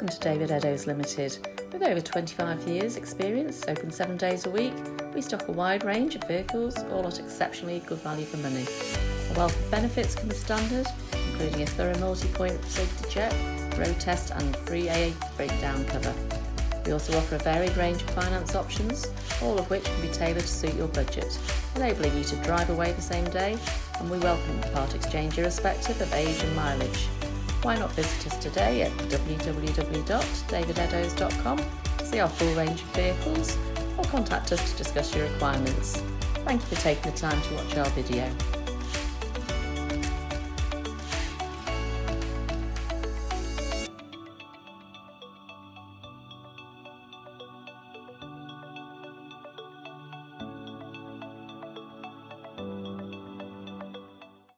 Welcome to David Eddowes Limited. With over 25 years experience, open 7 days a week, we stock a wide range of vehicles, all at exceptionally good value for money. A wealth of benefits come standard, including a thorough multi-point safety check, road test and free AA breakdown cover. We also offer a varied range of finance options, all of which can be tailored to suit your budget, enabling you to drive away the same day, and we welcome part exchange irrespective of age and mileage. Why not visit us today at www.davideddowes.com to see our full range of vehicles, or contact us to discuss your requirements. Thank you for taking the time to watch our video.